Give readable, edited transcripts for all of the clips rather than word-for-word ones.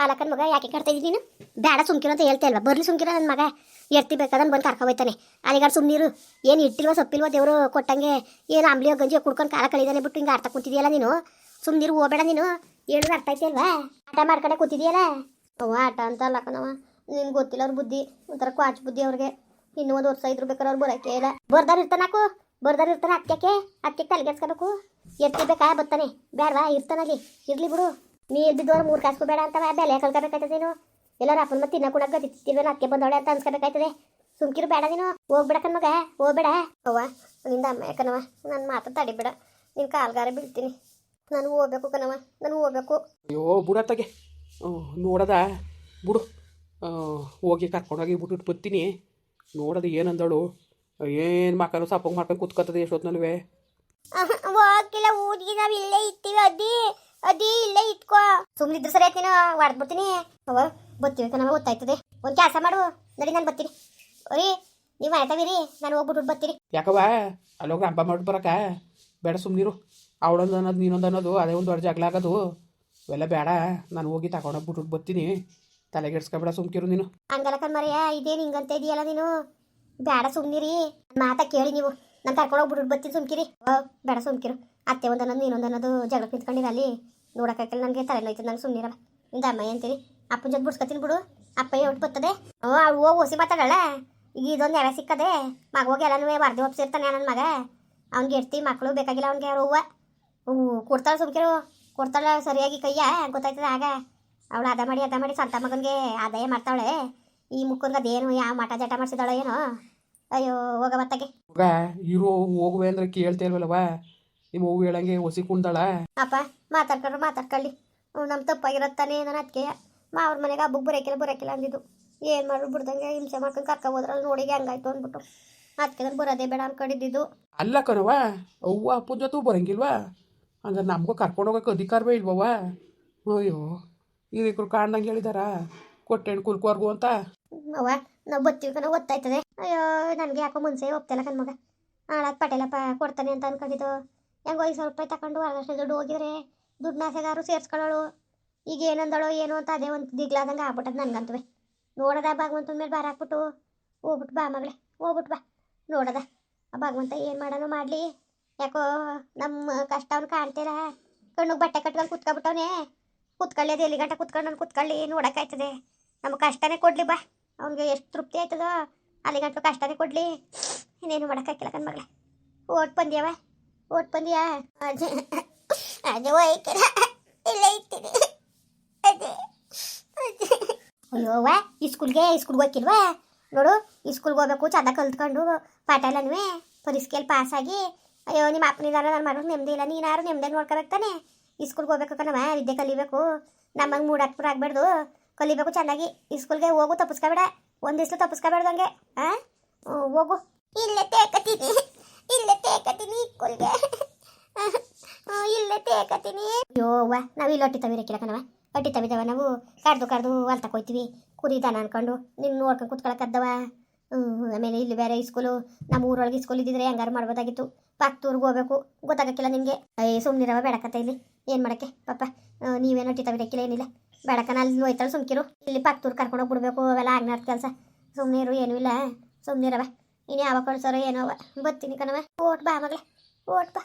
ಅಲಕ್ಕನ ಮಗ ಯಾಕೆ ಕಟ್ತಾ ಇದ್ದೀನಿ ನೀನು ಬೇಡ ಸುಮ್ಕಿರೋ ಅಂತ ಹೇಳ್ತಾ ಇಲ್ವಾ ಬರ್ಲಿ ಸುಮ್ಕಿರೋ ನನ್ನ ಮಗ ಎರ್ತಿ ಬೇಕಾದನ್ ಬಂದು ಕರ್ಕೊ ಹೋಯ್ತಾನೆ ಅಲ್ಲಿಗಾಡ್ ಸುಮ್ಮನೀರು ಏನು ಇಟ್ಟಿಲ್ವ ಸೊಪ್ಪಿಲ್ವ ದೇವರು ಕೊಟ್ಟಂಗೆ ಏನು ಅಂಬ್ಲಿಯೋ ಗಂಜಿಯೋ ಕುಡ್ಕೊಂಡು ಕಾಲ ಕಳಿದಾನೆ ಬಿಟ್ಟು ಹಿಂಗೆ ಅರ್ಥ ಕೂತಿದೆಯಲ್ಲ ನೀನು ಸುಮ್ಮನೀರು ಹೋಗಬೇಡ ನೀನು ಹೇಳಿದ್ರೆ ಅರ್ಥ ಐತಿಲ್ವಾ ಆಟ ಮಾಡ್ಕೊಂಡೆ ಕೂತಿದೆಯಲ್ಲ ಅವ ಆಟ ಅಂತ ಅಲ್ಲಕ್ಕನವ ನಿನ್ಗೆ ಗೊತ್ತಿಲ್ಲ ಅವ್ರ ಬುದ್ಧಿ ಒಂಥರ ಕ್ವಾಚ್ ಬುದ್ಧಿ ಅವ್ರಿಗೆ ಇನ್ನೂ ಒಂದು ವರ್ಷ ಇದ್ರು ಬೇಕಾದ್ರೆ ಅವ್ರು ಬರೋಕೆ ಇಲ್ಲ ಬರ್ದಾರ ಇರ್ತಾನಾಕು ಬರ್ದಾರ ಇರ್ತಾನೆ ಅದಕ್ಕೆ ತಲೆಗೆಡ್ಸ್ಕೋಬೇಕು ಎತ್ತಿಬೇಕಾ ಬರ್ತಾನೆ ಬೇಡವಾ ಇರ್ತಾನಲ್ಲಿ ಇರ್ಲಿ ಬಿಡು ನೀ ಎದ್ದಿದ್ದವ್ರು 3 ಕಾಸು ಬೇಡ ಅಂತ ಬೆಲೆ ಕಳ್ಕೊಬೇಕಾಯ್ತದೆ ನೀನು ಎಲ್ಲರೂ ಅಪ್ಪನ ಮತ್ತೆ ತಿನ್ನ ಕೂಡ ಗತಿರ್ವೇನೋ ಅದಕ್ಕೆ ಬಂದವಳೆ ಅಂತ ಅನ್ಸ್ಕೋಬೇಕಾಯ್ತದೆ ಸುಮ್ಕಿರು ಬೇಡ ನೀನು ಹೋಗ್ಬೇಡ ಮಗ ಹೋಗ್ಬೇಡ ಅವ್ವ ನಿಂದ ಅಮ್ಮ ಯಾಕನವ ನನ್ನ ಮಾತು ತಡಿಬೇಡ ನಿನ್ನ ಕಾಲ್ಗಾರ ಬೀಳ್ತೀನಿ ನಾನು ಹೋಗ್ಬೇಕು ಕಣವ ನಾನು ಹೋಗ್ಬೇಕು ಅಯ್ಯೋ ಬಿಡತ್ತಾಗೆ ನೋಡದ ಬಿಡು ಹೋಗಿ ಕರ್ಕೊಂಡೋಗಿ ಬಿಟ್ಬಿಟ್ಟು ಬರ್ತೀನಿ ನೋಡೋದು ಏನಂದಳು ಏನು ಮಕ್ಕಳು ಸಪ್ಪಗೆ ಮಾಡ್ಕೊಂಡು ಕುತ್ಕೊತದೆ ಎಷ್ಟೊತ್ತಿನಲ್ವೇ ಹೋಗಿಲ್ಲ ಊರಿಗೆ ನಾವು ಇಲ್ಲೇ ಇರ್ತೀವಿ ಅದಿ ಇಲ್ಲೇ ಇಟ್ಕೋ ಸುಮ್ಮನಿದ್ರು ಸರಿ ಆಯ್ತು ನೀನು ಹೊಡೆದ್ಬಿಡ್ತೀನಿ ಅವ ಬರ್ತೀವಿ ಕಣವ ಗೊತ್ತಾಯ್ತದೆ ಒಂದು ಕೆಲಸ ಮಾಡು ನಡಿ ನಾನು ಬರ್ತೀನಿ ರೀ ನೀವು ಆಯ್ತಾವಿರಿ ನಾನು ಹೋಗ್ಬಿಟ್ಟು ಬರ್ತೀನಿ ಯಾಕವ್ವ ಅಲ್ಲೋಗಿ ಹಬ್ಬ ಮಾಡ್ಬಿಟ್ಟು ಬರಕ ಬೇಡ ಸುಮ್ಮನಿರು ಅವಳೊಂದು ಅನ್ನೋದು ನೀನೊಂದು ಅನ್ನೋದು ಅದೇ ಒಂದು ದೊಡ್ಡ ಜಗಳ ಆಗೋದು ಇವೆಲ್ಲ ಬೇಡ ನಾನು ಹೋಗಿ ತಗೊಂಡೋಗ್ಬಿಟ್ಟು ಬರ್ತೀನಿ ತಲೆಗೆಡ್ಸ್ಕೊಬೇಡ ಸುಮ್ಕಿರು ನೀನು ಹಂಗಲ್ಲ ಕಣ್ಮರಿಯ ಇದೇನು ಹಿಂಗಂತ ಇದೆಯಲ್ಲ ನೀನು ಬೇಡ ಸುಮ್ಮನಿರಿ ಮಾತಾ ಕೇಳಿ ನೀವು ನಾನು ಕರ್ಕೊಂಡೋಗ್ಬಿಟ್ಟು ಬರ್ತೀನಿ ಸುಮ್ಕಿರಿ ಬೇಡ ಸುಮ್ಕಿರು ಅತ್ತೆ ಒಂದು ಅನ್ನೋದು ನೀನೊಂದು ಅನ್ನೋದು ಜಗಳ ನಿಂತ್ಕೊಂಡಿರ ಅಲ್ಲಿ ನೋಡೋಕ್ಕಾಗಲ್ಲ ನನಗೆ ತಲೆನೋಯ್ತದೆ ನಂಗೆ ಸುಮ್ಮನಿರಲ್ಲ ಇಂದ ಅಮ್ಮ ಅಂತೀನಿ ಅಪ್ಪನ ಜೊತೆ ಬಿಡ್ಸ್ಕೊತೀನಿ ಬಿಡು ಅಪ್ಪ ಹೇಳ್ಬಿಟ್ಟು ಬರ್ತದೆ ಹೋಗಿ ಹೊಸಿ ಮಾತಾಡಲ್ಲ ಈಗ ಇದೊಂದು ನೆವೆ ಸಿಕ್ಕದೆ ಮಗ ಹೋಗಿ ಎಲ್ಲನೂ ವರದಿ ಒಪ್ಸಿರ್ತಾನೆ ನನ್ನ ಮಗ ಅವ್ನಿಗೆ ಎಡ್ತಿ ಮಕ್ಕಳು ಬೇಕಾಗಿಲ್ಲ ಅವ್ನಿಗೆ ಹೂವು ಕೊಡ್ತಾಳೆ ಸುಮ್ಕಿರು ಕೊಡ್ತಾಳೆ ಸರಿಯಾಗಿ ಕೈಯ ಗೊತ್ತಾಯ್ತದೆ ಆಗ ಅವಳು ಅದ ಮಾಡಿ ಸ್ವಂತ ಮಗನಿಗೆ ಆದಾಯ ಮಾಡ್ತಾವಳೆ ಈ ಮುಕ್ಕನ್ಗೆ ಅದೇನು ಯಾವ ಮಠ ಜಟ ಮಾಡಿಸಿದಾಳೆ ಏನೋ ಅಯ್ಯೋ ಹೋಗ ಬತ್ತಗೆ ಹೋಗ ಇರೋ ಹೋಗುವೆ ಅಂದ್ರೆ ಕೇಳ್ತೇಲ್ವಲ್ಲವ ನಿಮ್ಮ ಹೂವು ಹೇಳಂಗೆ ಹೊಸಿ ಕುಣ್ದಾಳ ಅಪ್ಪ ಮಾತಾಡ್ಕೊಳ್ಳಿ ನಮ್ಮ ತಪ್ಪಾಗಿರತ್ತಾನೆ ನಾನು ಅದಕ್ಕೆ ಅವ್ರ ಮನೆಗೆ ಹಬ್ಬಕ್ಕೆ ಬರೋಕಿಲ್ಲ ಅಂದಿದ್ದು ಏನು ಮಾಡೋದು ಬಿಡ್ದಂಗೆ ಹಿಂಸೆ ಮಾಡ್ಕೊಂಡು ಕರ್ಕೊ ಹೋದ್ರಲ್ಲಿ ನೋಡಿ ಹಂಗಾಯ್ತು ಅಂದ್ಬಿಟ್ಟು ಅದಕ್ಕೆ ನಾನು ಬರೋದೇ ಬೇಡ ಅನ್ಕೊಂಡಿದ್ದು ಅಲ್ಲ ಕಣವ ಅವ್ವ ಅಪ್ಪನ ಜೊತೆ ಬರಂಗಿಲ್ವಾ ಹಂಗಾರೆ ನಮಗೂ ಕರ್ಕೊಂಡು ಹೋಗೋಕೆ ಅಧಿಕಾರವೇ ಇಲ್ವವ ಅಯ್ಯೋ ಇದಕ್ಕರು ಕಾಣ್ದಂಗೆ ಹೇಳಿದಾರ ಕೊಟ್ಟೆಣ್ಣು ಕುಲ್ಕೋರ್ಗು ಅಂತ ಅವ್ವ ನಾವು ಬರ್ತೀವಿ ಕಣ ಗೊತ್ತಾಯ್ತದೆ ಅಯ್ಯೋ ನನಗೆ ಯಾಕೋ ಮುನ್ಸೆ ಹೋಗ್ತಿಲ್ಲ ಕಣ್ ಮಗ ಹಾಳಾದ ಪಟೇಲಪ್ಪ ಕೊಡ್ತಾನೆ ಅಂತ ಅನ್ಕೊಂಡಿದ್ದು ಹೆಂಗೋ 5,000 ರೂಪಾಯಿ ತಗೊಂಡು ಅಷ್ಟು ದುಡ್ಡು ಹೋಗಿದ್ರೆ ದುಡ್ಡು ನಾಸೆಗಾರು ಸೇರಿಸ್ಕೊಳ್ಳೋಳು ಈಗ ಏನಂದಳೋ ಏನೋ ಅಂತ ಅದೇ ಒಂದು ದಿಗ್ಲಾದಂಗೆ ಆಗ್ಬಿಟ್ಟದು ನನಗಂತವೆ ನೋಡದ ಭಗವಂತನ ಮೇಲೆ ಬಾರ ಹಾಕ್ಬಿಟ್ಟು ಹೋಗ್ಬಿಟ್ಟು ಬಾ ಮಗಳೇ ಹೋಗ್ಬಿಟ್ಟು ಬಾ ನೋಡದ ಆ ಭಗವಂತ ಏನು ಮಾಡೋಣ ಮಾಡಲಿ ಯಾಕೋ ನಮ್ಮ ಕಷ್ಟ ಅವ್ನು ಕಾಣ್ತೀರ ಕಣ್ಣಿಗೆ ಬಟ್ಟೆ ಕಟ್ಕೊಂಡು ಕುತ್ಕೊಬಿಟ್ಟವನೇ ಕುತ್ಕೊಳ್ಳಿ ಅದು ಎಲ್ಲಿ ಗಂಟ ಕುತ್ಕೊಂಡು ನಾನು ಕುತ್ಕೊಳ್ಳಿ ನೋಡೋಕ್ಕಾಯ್ತದೆ ನಮ್ಮ ಕಷ್ಟನೇ ಕೊಡಲಿ ಬಾ ಅವ್ನಿಗೆ ಎಷ್ಟು ತೃಪ್ತಿ ಆಯ್ತದೋ ಅಲ್ಲಿ ಗಂಟು ಕಷ್ಟನೇ ಕೊಡಲಿ ಇನ್ನೇನು ಮಾಡೋಕ್ಕಾಗಿಲ್ಲ ಕಣ್ ಮಗಳೇ ಓಟ್ ಬಂದ್ಯಾವ ಅದೇ ಹೋಯ್ತೀರ ಇಲ್ಲೇ ಇರ್ತೀನಿ ಅಯ್ಯೋವ ಸ್ಕೂಲ್ಗೆ ಹೋಗ್ಕಿಲ್ವಾ ನೋಡು ಸ್ಕೂಲ್ಗೆ ಹೋಗ್ಬೇಕು ಚಂದ ಕಲ್ತ್ಕೊಂಡು ಪಾಠ ಎಲ್ಲನೂ ಪರೀಕ್ಷೆಯಲ್ಲಿ ಪಾಸಾಗಿ ಅಯ್ಯೋ ನಿಮ್ಮ ಅಪ್ಪನಿದಾರ ನನ್ನ ಮಗಳು ನೆಮ್ಮದಿ ಇಲ್ಲ ನೀನಾರು ನೆಮ್ಮದಿ ನೋಡ್ಕೋಬೇಕು ತಾನೆ ಸ್ಕೂಲ್ಗೆ ಹೋಗ್ಬೇಕು ಕಣವ ವಿದ್ಯೆ ಕಲಿಬೇಕು ನಮ್ಮಂಗೆ ಮೂಡಾಕ್ಪುರ ಆಗ್ಬಾರ್ದು ಕಲಿಬೇಕು ಚೆನ್ನಾಗಿ ಸ್ಕೂಲ್ಗೆ ಹೋಗು ತಪ್ಪಿಸ್ಕೋಬೇಡ ಒಂದು ದಿವ್ಸ ತಪ್ಪಿಸ್ಕೋಬೇಡ್ದು ಹಂಗೆ ಹೋಗು ಇಲ್ಲೇ ತೇಕತೀನಿ ಸ್ಕೂಲ್ಗೆ ಇಲ್ಲೇ ತೇಕತೀನಿ ಅಯ್ಯೋವ್ವ ನಾವು ಇಲ್ಲಿ ಹೊಟ್ಟಿ ತವಿರಕ್ಕಿಲ್ಲ ಕಣವ ಹೊಟ್ಟಿ ತವಿದವ ನಾವು ಕಡ್ದು ಹೊಲ್ ತಗೋಯ್ತೀವಿ ಕುರಿ ದನ ಅನ್ಕೊಂಡು ನಿನ್ನ ನೋಡ್ಕೊಂಡು ಕುತ್ಕೊಳಕ್ಕದ್ದವ ಆಮೇಲೆ ಇಲ್ಲಿ ಬೇರೆ ಸ್ಕೂಲು ನಮ್ಮ ಊರೊಳಗೆ ಸ್ಕೂಲ್ ಇದ್ದಿದ್ರೆ ಹೆಂಗಾರು ಮಾಡ್ಬೋದಾಗಿತ್ತು ಪಕ್ಕದೂರ್ಗೆ ಹೋಗ್ಬೇಕು ಗೊತ್ತಾಗಕ್ಕಿಲ್ಲ ನಿನಗೆ ಸುಮ್ಮನಿರವ ಬೇಡಕತ್ತ ಇಲ್ಲಿ ಏನು ಮಾಡೋಕ್ಕೆ ಪಾಪ ನೀವೇನು ಹೊಟ್ಟಿ ತವಿರಕ್ಕಿಲ್ಲ ಏನಿಲ್ಲ ಬೇಡಕನ ಅಲ್ಲಿ ಹೋಯ್ತಾಳೆ ಸುಮ್ಕಿರು ಇಲ್ಲಿ ಪಕ್ಕದೂರು ಕರ್ಕೊಂಡೋಗಿ ಬಿಡ್ಬೇಕು ಅವೆಲ್ಲ ಆಗ್ನಾರ್ದ ಕೆಲಸ ಸುಮ್ಮನಿರು ಏನೂ ಇಲ್ಲ ಸುಮ್ಮನಿರವ ಇನ್ನು ಯಾವಾಗ ಕಳ್ಸೋರೋ ಏನೋ ಬರ್ತೀನಿ ಕಣವ ಓಟ್ ಬಾ ಮಗಳೇ ಓಟ್ ಬಾ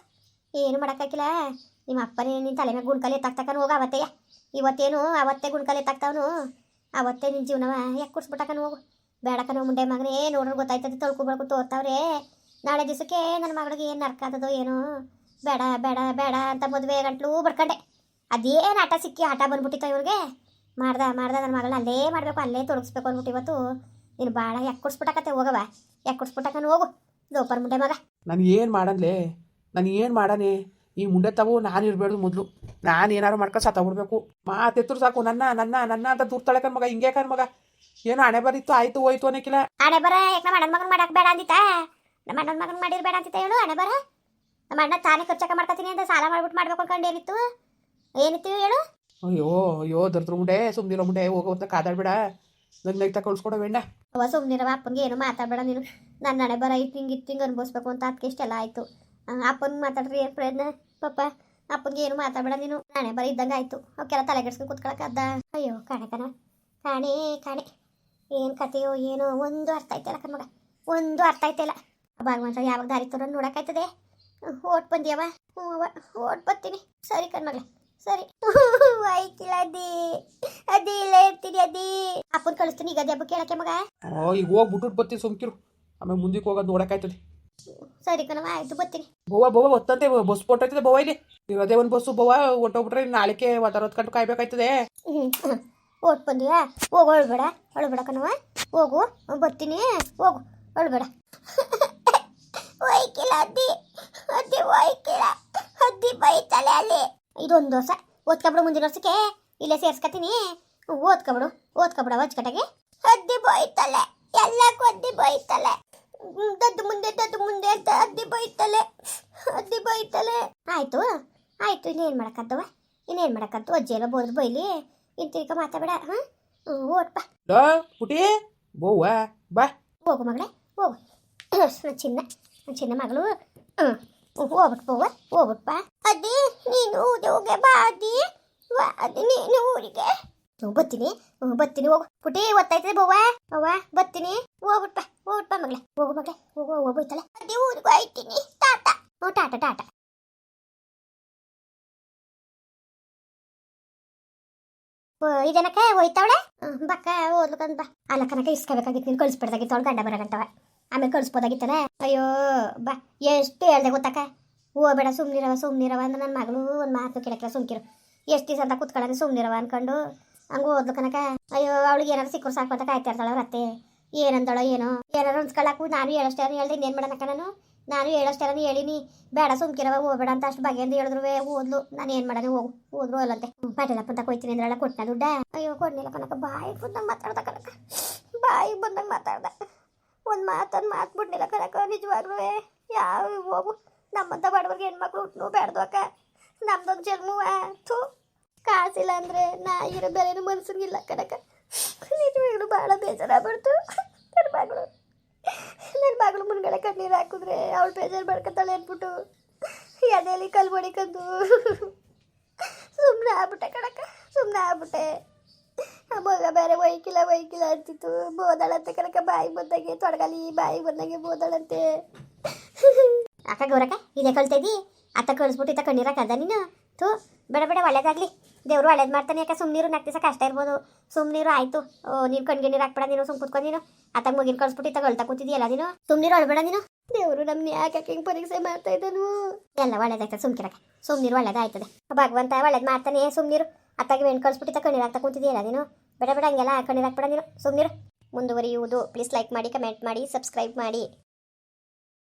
ಏನು ಮಾಡೋಕ್ಕಾಗಿಲ್ಲ ನಿಮ್ಮ ಅಪ್ಪನೇ ನಿನ್ನ ತಲೆ ಮೇಲೆ ಗುಣ್ಕಲಿ ಎತ್ತಾಕ್ತಕ್ಕನು ಹೋಗ ಅವತ್ತೇ ಇವತ್ತೇನು ಅವತ್ತೇ ಗುಣ್ಕಲಿ ಎತ್ತಾಕ್ತಾವನು ಅವತ್ತೇ ನಿನ್ನ ಜೀವನವ ಯಾಕೆ ಕುಡ್ಸ್ಬಿಟ್ಟಕನು ಹೋಗು ಬೇಡಕನೋ ಮುಂಡೆ ಮಗನೇ ನೋಡೋರು ಗೊತ್ತಾಯ್ತದೆ ತೊಳ್ಕು ಬೆಳ್ಕು ತೋರ್ತಾವ್ರೆ ನಾಳೆ ದಿವಸಕ್ಕೆ ನನ್ನ ಮಗಳಿಗೆ ಏನು ನರ್ಕ ಆದದೋ ಏನೋ ಬೇಡ ಅಂತ ಮದುವೆ ಗಂಟ್ಲು ಬಡ್ಕೊಂಡೆ ಅದೇನು ಆಟ ಸಿಕ್ಕಿ ಆಟ ಬಂದ್ಬಿಟ್ಟಿತ್ತ ಇವ್ರಿಗೆ ಮಾಡ್ದ ನನ್ನ ಮಗಳನ್ನ ಅಲ್ಲೇ ಮಾಡಬೇಕು ಅಲ್ಲೇ ತೊಡಗಿಸ್ಬೇಕು ಅಂದ್ಬಿಟ್ಟು ಇವತ್ತು ನೀನು ಭಾಳ ಯಾಕೆ ಕುಡ್ಸ್ಬಿಟ್ಟಕತ್ತೆ ಹೋಗವ ಯಾಕೆ ಕುಡ್ಸ್ಬಿಟ್ಟಕನು ಹೋಗು ದೋಪರ್ ಮುಂಡೆ ಮಗ ನಾನು ಏನು ಮಾಡನ್ಲೇ ನಾನು ಏನು ಮಾಡಾನೆ ಈ ಮುಂಡೆ ತಾವು ನಾನು ಇರಬೇಡ್ದು ಮೊದಲು ನಾನು ಏನಾರು ಮಾಡ್ಕೊಂಡು ಸತ್ತಬಿಡ್ಬೇಕು ಮಾತೆತ್ತರು ಸಾಕು ನನ್ನ ಅಂತ ದೂರ್ತಾಳೆ ಕಣ್ ಮಗ ಹಿಂಗೆ ಕಣ್ ಮಗ ಏನೋ ಹಣೆ ಬರಿತ್ತು ಆಯ್ತು ಹೋಯ್ತು ಅನ್ನಕ್ಕಿಲ್ಲ ಹಣೆ ಬರ ಯಾಕೆ ನಮ್ಮ ಅಣ್ಣನ ಮಗನ ಮಾಡಕ್ಕೆ ಬೇಡ ಅಂದಿತ್ತ ನಮ್ಮ ಅಣ್ಣನ ಮಗನ ಮಾಡಿರ್ಬೇಡ ಅಂತಿತ್ತ ಹೇಳು ಹಣೆ ಬರ ನಮ್ಮ ಅಣ್ಣ ತಾನೇ ಖರ್ಚಕ ಮಾಡ್ಕೊತೀನಿ ಅಂತ ಸಾಲ ಮಾಡ್ಬಿಟ್ಟು ಮಾಡ್ಬೇಕು ಅನ್ಕೊಂಡು ಏನಿತ್ತು ಹೇಳು ಅಯ್ಯೋ ದರ್ದ್ರ ಮುಂಡೆ ಸುಮ್ಮನಿರೋ ಮುಂಡೆ ಹೋಗೋತ್ತ ಕಾದಾಡ್ಬೇಡ ನನ್ನ ನೈತ ಕಳ್ಸ್ಕೊಡೋ ಬೇಡ ಅವ ಸುಮ್ಮನಿರವ ಅಪ್ಪನಿಗೆ ಏನು ಮಾತಾಡಬೇಡ ನೀನು ನನ್ನ ಹಣೆ ಬರ ಹಿಂಗೆ ಅನ್ಭವಿಸ್ಬೇಕು ಅಂತ ಅದಕ್ಕೆ ಇಷ್ಟೆಲ್ಲ ಆಯಿತು ಅಪ್ಪನ ಮಾತಾಡ್ರಿ ಏನು ಪ್ರಯತ್ನ ಪಾಪ ಅಪ್ಪನಿಗೆ ಏನು ಮಾತಾಡಬೇಡ ನೀನು. ನಾನೇ ಬರೀ ಇದ್ದಂಗೆ ಆಯ್ತು. ಅವಕ್ಕೆಲ್ಲ ತಲೆಗೆಡ್ಸ್ಕೊಂಡು ಕೂತ್ಕೊಳಕ್ಕದ್ದ. ಅಯ್ಯೋ ಕಾಣೆ ಕಾಣೆ ಕಾಣೆ ಏನು ಕತೆಯೋ ಏನೋ ಒಂದು ಅರ್ಥ ಆಯ್ತಲ್ಲ ಕಣ್ಮಗ, ಒಂದು ಅರ್ಥ ಆಯ್ತಿಲ್ಲ. ಭಗವಂತ ಯಾವಾಗ ದಾರಿ ತೋರ ನೋಡೋಕ್ಕಾಯ್ತದೆ. ಓಟ್ ಬಂದಿಯವ? ಹ್ಞೂ ಅವ್ವ ಓಟ್ ಬರ್ತೀನಿ. ಸರಿ ಕಣ್ಮಗಳೇ ಸರಿ. ಆಯ್ತಿಲ್ಲ ಅದಿ ಇಲ್ಲ ಇರ್ತೀನಿ ಅದಿ. ಅಪ್ಪನ ಕಳಿಸ್ತೀನಿ ಈಗ ಅದೇ ಹಬ್ಬ ಕೇಳಕ್ಕೆ ಮಗ. ಈಗ ಹೋಗ್ಬಿಟ್ಟು ಬರ್ತೀನಿ ಸುಮ್ಕಿರು, ಆಮೇಲೆ ಮುಂದಕ್ಕೆ ಹೋಗೋದು ನೋಡೋಕ್ಕಾಯ್ತದೆ. ಸರಿ ಕಣವ ಆಯ್ತು ಬರ್ತೀನಿ. ಬವ್ವ ಒತ್ತಂತೆ ಬಸ್ ಹೊಟ್ಟೋಯ್ತದೆ ಬವ್ವ, ಇಲ್ಲಿ ಇರೋದೇ ಒಂದು ಬಸ್ಸು ಬವ್ವ, ಹೊಂಟೋಗ್ಬಿಟ್ರೆ ನಾಳೆಗೆ ಹೊತ್ತು ಗಂಟು ಕಾಯ್ಬೇಕಾಯ್ತದೆ. ಓಟ್ ಬಂದಿಯಾ? ಹೋಗು ಅಳ್ಬೇಡ ಕಣವ, ಹೋಗು ಬರ್ತೀನಿ, ಹೋಗು ಅಳ್ಬೇಡ. ಒಯ್ಕಿಲ್ಲ ಅದ್ದಿ ಒಯ್ಕಿಲ್ಲ, ಅದ್ದಿ ಬೈತಲೆ ಅಲ್ಲಿ. ಇದೊಂದು ವರ್ಷ ಓದ್ಕೊಬಿಡು, ಮುಂದಿನ ವರ್ಷಕ್ಕೆ ಇಲ್ಲೇ ಸೇರ್ಸ್ಕತೀನಿ. ಓದ್ಕೊಬಿಡು ಅಚ್ಚುಕಟ್ಟಾಗಿ. ಅದ್ದಿ ಬೈತಲೆ, ಎಲ್ಲಕ್ಕೂ ಅದ್ದಿ ಬೈತಲೆ. ದದ್ದು ಮುಂದೆ ಅಂತ ಅದ್ದಿ ಬೈತಲೆ. ಆಯ್ತು ಇನ್ನೇನು ಮಾಡಕ್ಕದ್ದು ಅಜ್ಜಿ ಎಲ್ಲ ಬೋದ್ರು ಬೈಲಿ. ಇಂತಿರ್ಕ ಮಾತಾಬೇಡ. ಹಾಂ ಓಟ್ ಬಾ ಪುಟಿ ಬವ್ವ ಬಾ. ಹೋಗು ಮಗಳೇ ಹೋಗು. ಚಿನ್ನ ಮಗಳು. ಹೋಗ್ಬಿಟ್ಟು ಬಾ. ಅದೇ ನೀನು ಊರಿಗೆ ಬಾ ಅದೇ ನೀನು ಊರಿಗೆ. ಬರ್ತೀನಿ ಹೋಗು. ಪುಟಿ ಒತ್ತಾಯ್ತದೆ ಅವ್ವ ಬರ್ತೀನಿ. ಹೋಗ್ಬಿಟ್ಟು ಬಾ ಮಗಳೇ, ಹೋಗು ಮಗಳೇ ಹೋಗು ಬೈತಲ್ಲ. ಅದೇ ಊರಿಗೂ ಆಯ್ತೀನಿ ಟಾಟಾ. ಟಾಟಾ. ಇದೇನಕ್ಕ ಹೋಯ್ತಾವಳೆ? ಬಕ್ಕ ಓದ್ಲಕ್ಕಂತ ಬಾ. ಅಲ್ಲ ಕನಕ ಇಸ್ಕೋಬೇಕಾಗಿತ್ತು, ನೀನು ಕಳಿಸ್ಬಿಡ್ದಾಗಿತ್ತು ಅವಳು ಗಂಡ ಬರಗಂಟವ. ಆಮೇಲೆ ಕಳಿಸ್ಬೋದಾಗಿತ್ತಾನೆ. ಅಯ್ಯೋ ಬಾ, ಎಷ್ಟು ಹೇಳ್ದೆ ಗೊತ್ತಕ್ಕ, ಹೋಗ್ಬೇಡ ಸುಮ್ನಿರವ ಅಂದ್ರೆ ನನ್ನ ಮಗಳು ಒಂದು ಮಾತು ಕೇಳಕ್ಕಿಲ್ಲ, ಸುಮ್ಕಿರು. ಎಷ್ಟು ದಿವಸ ಅಂತ ಕುತ್ಕೊಳ್ಳೋದು ಸುಮ್ನಿರವ ಅನ್ಕೊಂಡು ಹಂಗೆ ಓದ್ಲು ಕನಕ. ಅಯ್ಯೋ ಅವಳಿಗೆ ಏನಾದ್ರು ಸಿಕ್ಕರು ಸಾಕು ಅಂತ ಕಾಯ್ತಾ ಇರ್ತಾಳೆ ಅವ್ರ ಅತ್ತೆ. ಏನಂದಳೋ ಏನೋ ಏನಾರು ಅನ್ಸ್ಕೊಳ್ಳಾಕು. ನಾನು ಹೇಳೋಷ್ಟೇ ಹೇಳ್ದೆ, ಇನ್ನೇನು ಮಾಡೋಣಕ್ಕ ನಾನು ಹೇಳೋಷ್ಟೇ ಹೇಳಿನಿ. ಬೇಡ ಸುಮ್ಕಿರವ ಹೋಗ್ಬೇಡ ಅಂತ ಅಷ್ಟು ಬಗೆಯಿಂದ ಹೇಳಿದ್ರು ಓದ್ಲು. ನಾನು ಏನು ಮಾಡೋದು ಹೋದ್ರು ಅಲ್ಲಂತೆ. ಪಾಟೀಲಪ್ಪ ಅಂತ ಕೊಯ್ತೀನಿ ಅಂದ್ರಲ್ಲ, ಕೊಟ್ಟನ ದುಡ್ಡ? ಅಯ್ಯೋ ಕೊಡ್ನಿಲ್ಲ ಕನಕ. ಬಾಯಿಗೆ ಬಂದಂಗೆ ಮಾತಾಡ್ದ ಕನಕ, ಬಾಯಿಗೆ ಬಂದಂಗೆ ಮಾತಾಡ್ದ. ಒಂದು ಮಾತು ಬಿಡ್ನಿಲ್ಲ ಕನಕ ನಿಜವಾಗ್ಲೂ. ಯಾವ ಹೋಗು, ನಮ್ಮಂತ ಬಡವ್ರಿಗೆ ಹೆಣ್ಮಕ್ಳು ಹುಟ್ಟು ಬೇಡ್ದು ಅಕ್ಕ. ನಮ್ದೊಂದು ಜನ್ಮವ ಥೂ. ಕಾಸಿಲ್ಲ ಅಂದರೆ ನಾ ಇರೋ ಬೆಲೆನೂ ಮನ್ಸಿಗಿಲ್ಲ ಕನಕ. ನಿಜವಾಗ್ಲೂ ಭಾಳ ಬೇಜಾರಾಗ್ಬಿಡ್ತು. ನನ್ನ ಮಗಳು ಮುನ್ಗಡೆ ಕಣ್ಣೀರು ಹಾಕಿದ್ರೆ ಅವಳು ಬೇಜಾರು ಮಾಡ್ಕೊತಾಳೆ ಅಂದ್ಬಿಟ್ಟು ಎದೆಯಲ್ಲಿ ಕಲ್ಲು ಹೊಡಿಕೊಂಡು ಸುಮ್ಮನೆ ಆಗ್ಬಿಟ್ಟೆ ಕಣಕ್ಕ, ಆ ಮಗ ಬೇರೆ ಒಯ್ಕಿಲ್ಲ ಅಂತಿತ್ತು. ಬೋದಾಳಂತೆ ಕನಕ, ಬಾಯಿ ಬಂದಾಗೆ ತೊಡಗಲಿ, ಬಾಯಿ ಬಂದಾಗೆ ಬೋದಾಳಂತೆ. ಅಕ್ಕ ಗೌರಕ್ಕ ಇದೇ ಕಳ್ತಿದ್ದಿ? ಅತ್ತ ಕಳಿಸ್ಬಿಟ್ಟು ಇತ್ತ ಕಣ್ಣೀರಾಕದ ನೀನು? ಥೂ ಬೇಡ ಒಳ್ಳೇದಾಗಲಿ, ದೇವರು ಒಳ್ಳೇದು ಮಾಡ್ತಾನೆ. ಯಾಕೆ ಸುಮ್ಮನೀರು ನಾಲ್ಕು ಕಷ್ಟ ಇರ್ಬೋದು. ಸುಮ್ಮನೀರು ಆಯಿತು. ನೀನು ಕಣ್ಗೆ ನೀರು ಹಾಕ್ಬೇಡ, ನೀನು ಸುಮ್ಮ ಕುತ್ಕೊಂಡು ನೀನು ಅತ್ತಾಗ ಮುಗಿನ ಕಳಿಸ್ಬಿಟ್ಟು ಇತ್ತ ಗಳ್ತಾ ಕೂತಿದ್ದೀಯಲ್ಲ ನೀನು. ಸುಮ್ಮನೀರು ಅಳ್ಬೇಡ ನೀನು. ದೇವರು ನಮ್ಮನ್ನ ಯಾಕೆ ಹಿಂಗೆ ಪರೀಕ್ಷೆ ಮಾಡ್ತಾ ಇದ್ದಾನು? ಎಲ್ಲ ಒಳ್ಳೇದಾಯ್ತದೆ ಸುಮ್ಕಿರಕ್ಕ, ಸುಮ್ಮನೀರು ಒಳ್ಳೇದಾಯ್ತದೆ. ಭಗವಂತ ಒಳ್ಳೇದು ಮಾಡ್ತಾನೆ. ಸುಮ್ಮನೀರು ಅತ್ತಾಗೆ ವೇಣು ಕಳಿಸ್ಬಿಟ್ಟು ಇತ್ತ ಕಣ್ಣೀರು ಹಾಕ್ತಾ ಕೂತಿದ್ದೀಯಲ್ಲ ನೀನು. ಬೇಡ ಹಂಗೆಲ್ಲ ಕಣ್ಣೀರು ಹಾಕ್ಬೇಡ ನೀನು, ಸುಮ್ಮನೀರು. ಮುಂದುವರಿಯುವುದು. ಪ್ಲೀಸ್ ಲೈಕ್ ಮಾಡಿ, ಕಮೆಂಟ್ ಮಾಡಿ, ಸಬ್ಸ್ಕ್ರೈಬ್ ಮಾಡಿ.